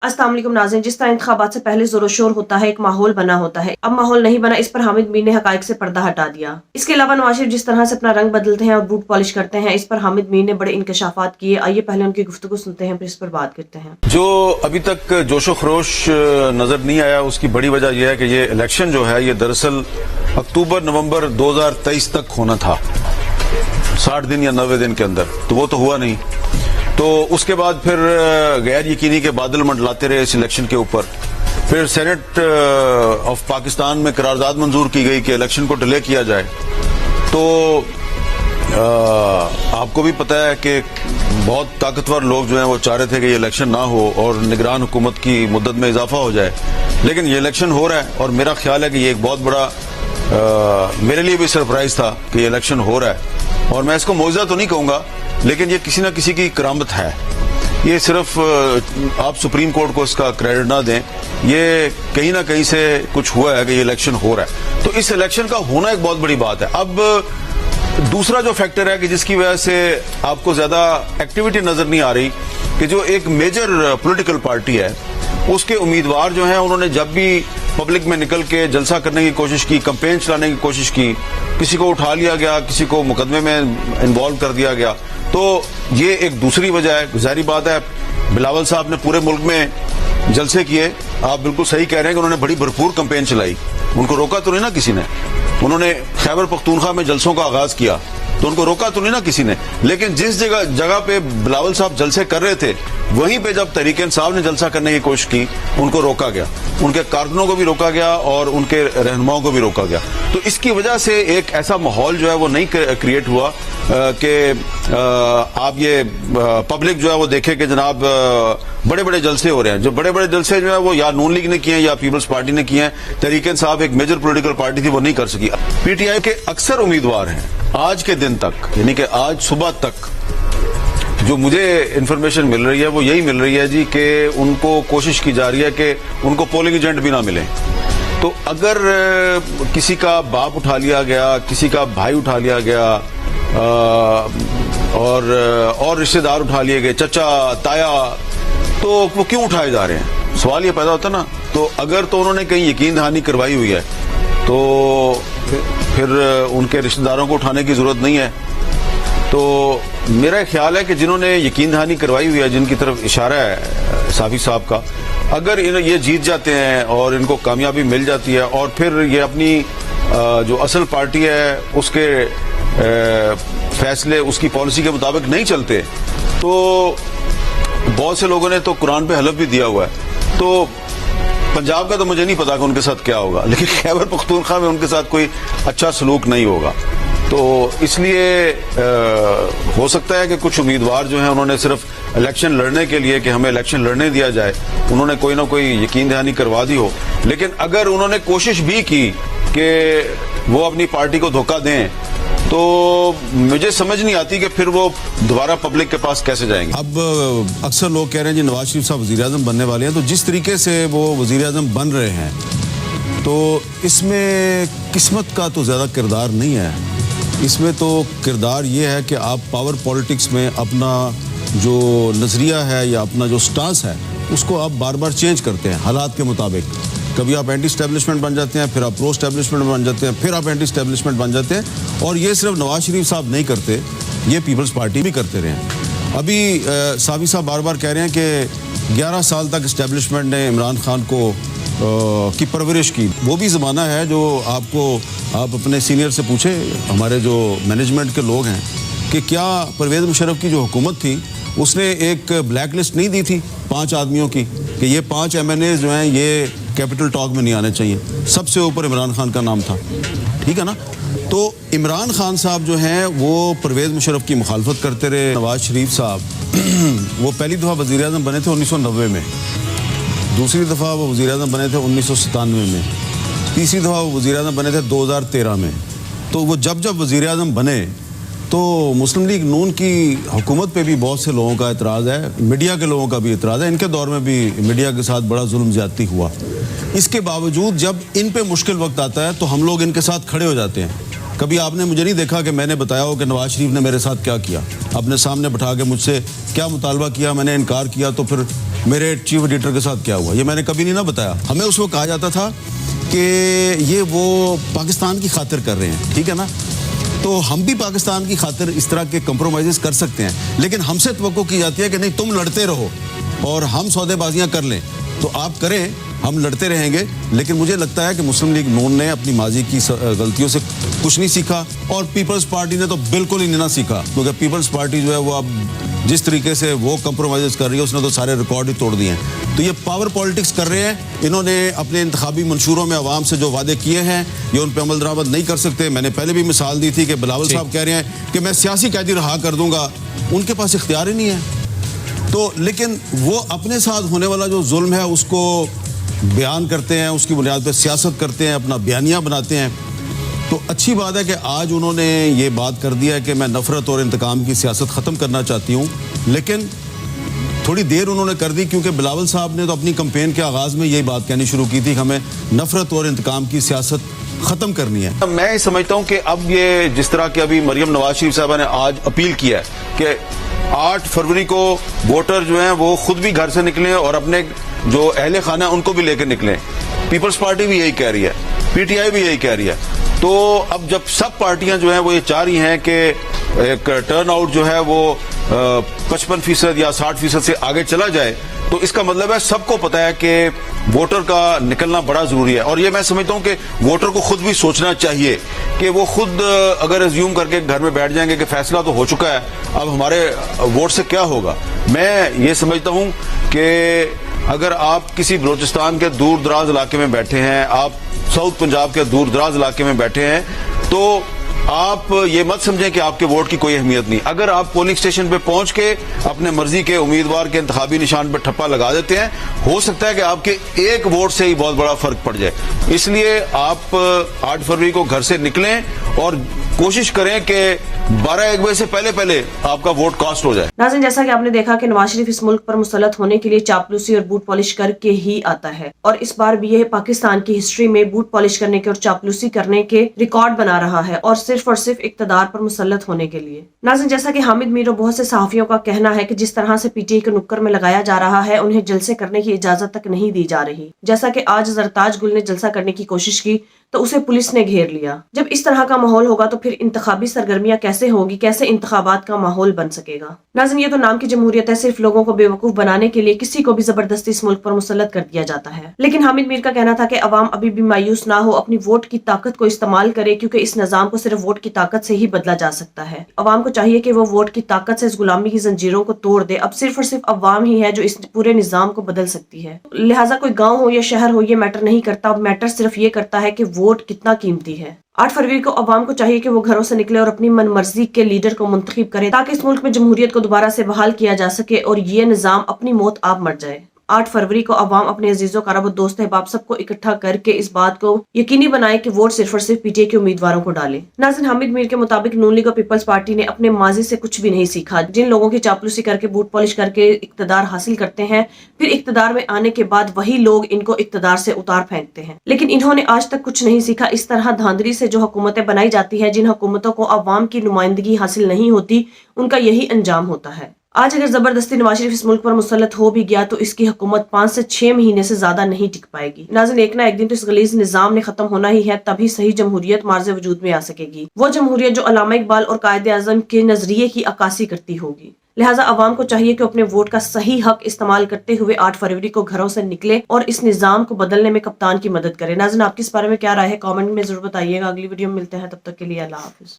अस्सलाम वालेकुम नाज़रीन, जिस तरह इंतखाबात से पहले जोर शोर होता है, एक माहौल बना होता है, अब माहौल नहीं बना। इस पर हामिद मीर ने हकाइक से पर्दा हटा दिया। इसके अलावा नवाज शरीफ जिस तरह से अपना रंग बदलते हैं और बूट पॉलिश करते हैं, इस पर हामिद मीर ने बड़े इंकशाफात किए। आइए पहले उनकी गुफ्तगू सुनते हैं, फिर इस पर बात करते हैं। जो अभी तक जोशो खरोश नजर नहीं आया, उसकी बड़ी वजह यह है कि ये इलेक्शन जो है ये दरअसल अक्टूबर नवंबर 2023 तक होना था, 60 दिन या 90 दिन के अंदर, तो वो तो हुआ नहीं। तो उसके बाद फिर गैर यकीनी के बादल मंडलाते रहे इस इलेक्शन के ऊपर। फिर सेनेट ऑफ पाकिस्तान में करारदाद मंजूर की गई कि इलेक्शन को डिले किया जाए। तो आपको भी पता है कि बहुत ताकतवर लोग जो हैं वो चाह रहे थे कि ये इलेक्शन ना हो और निगरान हुकूमत की मुद्दत में इजाफा हो जाए, लेकिन ये इलेक्शन हो रहा है। और मेरा ख्याल है कि ये एक बहुत बड़ा मेरे लिए भी सरप्राइज था कि ये इलेक्शन हो रहा है। और मैं इसको मौजूदा तो नहीं कहूंगा, लेकिन ये किसी न किसी की करामत है। ये सिर्फ आप सुप्रीम कोर्ट को इसका क्रेडिट ना दें, ये कहीं ना कहीं से कुछ हुआ है कि ये इलेक्शन हो रहा है। तो इस इलेक्शन का होना एक बहुत बड़ी बात है। अब दूसरा जो फैक्टर है कि जिसकी वजह से आपको ज्यादा एक्टिविटी नजर नहीं आ रही, कि जो एक मेजर पॉलिटिकल पार्टी है उसके उम्मीदवार जो हैं, उन्होंने जब भी पब्लिक में निकल के जलसा करने की कोशिश की, कैंपेन चलाने की कोशिश की, किसी को उठा लिया गया, किसी को मुकदमे में इन्वॉल्व कर दिया गया। तो ये एक दूसरी वजह है। जाहिर बात है, बिलावल साहब ने पूरे मुल्क में जलसे किए। आप बिल्कुल सही कह रहे हैं कि उन्होंने बड़ी भरपूर कैंपेन चलाई, उनको रोका तो नहीं ना किसी ने। उन्होंने खैबर पख्तूनख्वा में जलसों का आगाज किया तो उनको रोका तो नहीं ना किसी ने। लेकिन जिस जगह पे बिलावल साहब जलसे कर रहे थे, वहीं पे जब तहरीक इंसाफ ने जलसा करने की कोशिश की, उनको रोका गया, उनके कारकुनों को भी रोका गया और उनके रहनुमाओं को भी रोका गया। तो इसकी वजह से एक ऐसा माहौल जो है वो नहीं क्रिएट हुआ कि आप ये पब्लिक जो है वो देखे कि जनाब बड़े बड़े जलसे हो रहे हैं। जो बड़े बड़े जलसे जो है वो या नून लीग ने किए हैं या पीपल्स पार्टी ने किए हैं। तहरीक इंसाफ एक मेजर पॉलिटिकल पार्टी थी, वो नहीं कर सकी। पीटीआई के अक्सर उम्मीदवार हैं आज के दिन तक, यानी कि आज सुबह तक जो मुझे इन्फॉर्मेशन मिल रही है वो यही मिल रही है जी कि उनको कोशिश की जा रही है कि उनको पोलिंग एजेंट भी ना मिले। तो अगर किसी का बाप उठा लिया गया, किसी का भाई उठा लिया गया और रिश्तेदार उठा लिए गए, चचा ताया, तो वो क्यों उठाए जा रहे हैं? सवाल ये पैदा होता ना। तो अगर तो उन्होंने कहीं यकीन दहानी करवाई हुई है तो फिर उनके रिश्तेदारों को उठाने की जरूरत नहीं है। तो मेरा ख्याल है कि जिन्होंने यकीन दहानी करवाई हुई है, जिनकी तरफ इशारा है साफी साहब का, अगर ये जीत जाते हैं और इनको कामयाबी मिल जाती है और फिर ये अपनी जो असल पार्टी है उसके फैसले, उसकी पॉलिसी के मुताबिक नहीं चलते, तो बहुत से लोगों ने तो कुरान पे हलफ भी दिया हुआ है। तो पंजाब का तो मुझे नहीं पता कि उनके साथ क्या होगा, लेकिन खैबर पख्तूनख्वा में उनके साथ कोई अच्छा सलूक नहीं होगा। तो इसलिए हो सकता है कि कुछ उम्मीदवार जो हैं उन्होंने सिर्फ इलेक्शन लड़ने के लिए कि हमें इलेक्शन लड़ने दिया जाए, उन्होंने कोई ना कोई यकीन दहानी करवा दी हो। लेकिन अगर उन्होंने कोशिश भी की कि वो अपनी पार्टी को धोखा दें, तो मुझे समझ नहीं आती कि फिर वो दोबारा पब्लिक के पास कैसे जाएंगे। अब अक्सर लोग कह रहे हैं जी नवाज शरीफ साहब वजीर आजम बनने वाले हैं, तो जिस तरीके से वो वजीर आजम बन रहे हैं तो इसमें किस्मत का तो ज़्यादा किरदार नहीं है। इसमें तो किरदार ये है कि आप पावर पॉलिटिक्स में अपना जो नज़रिया है या अपना जो स्टांस है उसको आप बार बार चेंज करते हैं हालात के मुताबिक। कभी आप एंटी स्टैब्लिशमेंट बन जाते हैं, फिर आप प्रो स्टैब्लिशमेंट बन जाते हैं, फिर आप एंटी स्टैब्लिशमेंट बन जाते हैं। और ये सिर्फ नवाज शरीफ साहब नहीं करते, ये पीपल्स पार्टी भी करते रहे हैं। अभी साफी साहब बार बार कह रहे हैं कि 11 साल तक इस्टेब्लिशमेंट ने इमरान खान को की परवरिश की। वो भी ज़माना है जो आप अपने सीनियर से पूछे, हमारे जो मैनेजमेंट के लोग हैं, कि क्या परवेज़ मुशर्रफ की जो हुकूमत थी उसने एक ब्लैक लिस्ट नहीं दी थी 5 आदमियों की कि ये 5 MNA जो हैं ये कैपिटल टॉक में नहीं आने चाहिए। सबसे ऊपर इमरान खान का नाम था, ठीक है ना। तो इमरान खान साहब जो हैं वो परवेज़ मुशर्रफ की मुखालफत करते रहे। नवाज शरीफ साहब वो पहली दफ़ा वज़ीर आज़म बने थे 1990 में, दूसरी दफ़ा वो वज़ीर आज़म बने थे 1997 में, तीसरी दफ़ा वो वज़ीर आज़म बने थे 2013 में। तो वो जब वज़ीर आज़म बने तो मुस्लिम लीग नून की हुकूमत पे भी बहुत से लोगों का एतराज़ है, मीडिया के लोगों का भी एतराज़ है। इनके दौर में भी मीडिया के साथ बड़ा जुल्म ज़्यादती हुआ। इसके बावजूद जब इन पे मुश्किल वक्त आता है तो हम लोग इनके साथ खड़े हो जाते हैं। कभी आपने मुझे नहीं देखा कि मैंने बताया हो कि नवाज शरीफ ने मेरे साथ क्या किया, अपने सामने बैठा के मुझसे क्या मुतालबा किया, मैंने इनकार किया तो फिर میرے چیف ایڈیٹر کے ساتھ کیا ہوا، یہ میں نے کبھی نہیں نہ بتایا. ہمیں اس وقت کہا جاتا تھا کہ یہ وہ پاکستان کی خاطر کر رہے ہیں، ٹھیک ہے نا. تو ہم بھی پاکستان کی خاطر اس طرح کے کمپرومائزز کر سکتے ہیں، لیکن ہم سے توقع کی جاتی ہے کہ نہیں تم لڑتے رہو اور ہم سودے بازیاں کر لیں. تو آپ کریں، ہم لڑتے رہیں گے. لیکن مجھے لگتا ہے کہ مسلم لیگ نون نے اپنی ماضی کی غلطیوں سے کچھ نہیں سیکھا، اور پیپلز پارٹی نے تو بالکل ہی نہیں سیکھا، کیونکہ پیپلز پارٹی جو ہے وہ اب جس طریقے سے وہ کمپرومائزز کر رہی ہے اس نے تو سارے ریکارڈ ہی توڑ دیے ہیں. تو یہ پاور پالیٹکس کر رہے ہیں. انہوں نے اپنے انتخابی منشوروں میں عوام سے جو وعدے کیے ہیں یہ ان پہ عمل درآمد نہیں کر سکتے. میں نے پہلے بھی مثال دی تھی کہ بلاول صاحب کہہ رہے ہیں کہ میں سیاسی قیدی رہا کر دوں گا، ان کے پاس اختیار ہی نہیں ہے. تو لیکن وہ اپنے ساتھ ہونے والا جو ظلم ہے اس کو بیان کرتے ہیں، اس کی بنیاد پہ سیاست کرتے ہیں، اپنا بیانیہ بناتے ہیں. تو اچھی بات ہے کہ آج انہوں نے یہ بات کر دیا ہے کہ میں نفرت اور انتقام کی سیاست ختم کرنا چاہتی ہوں. لیکن تھوڑی دیر انہوں نے کر دی، کیونکہ بلاول صاحب نے تو اپنی کمپین کے آغاز میں یہی بات کہنی شروع کی تھی کہ ہمیں نفرت اور انتقام کی سیاست ختم کرنی ہے. میں سمجھتا ہوں کہ اب یہ جس طرح کہ ابھی مریم نواز شریف صاحبہ نے آج اپیل کیا ہے کہ 8 فروری کو ووٹر جو ہیں وہ خود بھی گھر سے نکلیں اور اپنے جو اہل خانہ ان کو بھی لے کے نکلیں. پیپلز پارٹی بھی یہی کہہ رہی ہے، پی ٹی آئی بھی یہی کہہ رہی ہے. تو اب جب سب پارٹیاں جو ہیں وہ یہ چاہ رہی ہیں کہ ایک ٹرن آؤٹ جو ہے وہ 55% یا 60% سے آگے چلا جائے، تو اس کا مطلب ہے سب کو پتا ہے کہ ووٹر کا نکلنا بڑا ضروری ہے. اور یہ میں سمجھتا ہوں کہ ووٹر کو خود بھی سوچنا چاہیے کہ وہ خود اگر ازیوم کر کے گھر میں بیٹھ جائیں گے کہ فیصلہ تو ہو چکا ہے، اب ہمارے ووٹ سے کیا ہوگا. میں یہ سمجھتا ہوں کہ اگر آپ کسی بلوچستان کے دور دراز علاقے میں بیٹھے ہیں، آپ ساؤتھ پنجاب کے دور دراز علاقے میں بیٹھے ہیں، تو آپ یہ مت سمجھیں کہ آپ کے ووٹ کی کوئی اہمیت نہیں. اگر آپ پولنگ اسٹیشن پہ پہنچ کے اپنے مرضی کے امیدوار کے انتخابی نشان پہ ٹھپا لگا دیتے ہیں، ہو سکتا ہے کہ آپ کے ایک ووٹ سے ہی بہت بڑا فرق پڑ جائے. اس لیے آپ 8 فروری کو گھر سے نکلیں اور کوشش کریں کہ 12-1 بجے سے پہلے آپ کا ووٹ کاسٹ ہو جائے. ناظرین، جیسا کہ آپ نے دیکھا کہ نواز شریف اس ملک پر مسلط ہونے کے لیے چاپلوسی اور بوٹ پالش کر کے ہی آتا ہے، اور اس بار بھی یہ پاکستان کی ہسٹری میں بوٹ پالش کرنے کے اور چاپلوسی کرنے کے ریکارڈ بنا رہا ہے، اور صرف اقتدار پر مسلط ہونے کے لیے. ناظرین، جیسا کہ حامد میر اور بہت سے صحافیوں کا کہنا ہے کہ جس طرح سے پی ٹی آئی کے نکر میں لگایا جا رہا ہے انہیں جلسے کرنے کی اجازت تک نہیں دی جا رہی. جیسا کہ آج زرتاج گل نے جلسہ کرنے کی کوشش کی تو اسے پولیس نے گھیر لیا. جب اس طرح کا ماحول ہوگا تو پھر انتخابی سرگرمیاں کیسے ہوگی، کیسے انتخابات کا ماحول بن سکے گا؟ ناظرین، یہ تو نام کی جمہوریت ہے، صرف لوگوں کو بے وقوف بنانے کے لیے کسی کو بھی زبردستی اس ملک پر مسلط کر دیا جاتا ہے. لیکن حامد میر کا کہنا تھا کہ عوام ابھی بھی مایوس نہ ہو، اپنی ووٹ کی طاقت کو استعمال کرے، کیونکہ اس نظام کو صرف ووٹ کی طاقت سے ہی بدلا جا سکتا ہے. عوام کو چاہیے کہ وہ ووٹ کی طاقت سے اس غلامی کی زنجیروں کو توڑ دے. اب صرف اور صرف عوام ہی ہے جو اس پورے نظام کو بدل سکتی ہے. لہٰذا کوئی گاؤں ہو یا شہر ہو، یہ میٹر نہیں کرتا. اب میٹر صرف یہ کرتا ہے کہ ووٹ کتنا قیمتی ہے. 8 فروری کو عوام کو چاہیے کہ وہ گھروں سے نکلے اور اپنی من مرضی کے لیڈر کو منتخب کریں، تاکہ اس ملک میں جمہوریت کو دوبارہ سے بحال کیا جا سکے اور یہ نظام اپنی موت آپ مر جائے. 8 فروری کو عوام اپنے عزیزوں قرابہ و دوست احباب سب کو اکٹھا کر کے اس بات کو یقینی بنائے کہ ووٹ صرف اور صرف پی ٹی آئی کے امیدواروں کو ڈالے. ناظرین، حامد میر کے مطابق نون لیگ اور پیپلز پارٹی نے اپنے ماضی سے کچھ بھی نہیں سیکھا. جن لوگوں کی چاپلوسی کر کے بوٹ پالش کر کے اقتدار حاصل کرتے ہیں، پھر اقتدار میں آنے کے بعد وہی لوگ ان کو اقتدار سے اتار پھینکتے ہیں. لیکن انہوں نے آج تک کچھ نہیں سیکھا. اس طرح دھاندلی سے جو حکومتیں بنائی جاتی ہے، جن حکومتوں کو عوام کی نمائندگی حاصل نہیں ہوتی، ان کا یہی انجام ہوتا ہے. آج اگر زبردستی نواز شریف اس ملک پر مسلط ہو بھی گیا تو اس کی حکومت 5 سے 6 مہینے سے زیادہ نہیں ٹک پائے گی. ناظرین، ایک نہ ایک دن تو اس غلیظ نظام نے ختم ہونا ہی ہے، تبھی صحیح جمہوریت مارز وجود میں آ سکے گی. وہ جمہوریت جو علامہ اقبال اور قائد اعظم کے نظریے کی عکاسی کرتی ہوگی. لہٰذا عوام کو چاہیے کہ اپنے ووٹ کا صحیح حق استعمال کرتے ہوئے 8 فروری کو گھروں سے نکلے اور اس نظام کو بدلنے میں کپتان کی مدد کرے. ناظرین، آپ کی اس بارے میں کیا رائے ہے؟ کامنٹ میں ضرور بتائیے گا. اگلی ویڈیو میں ملتے ہیں، تب تک کے لیے اللہ حافظ.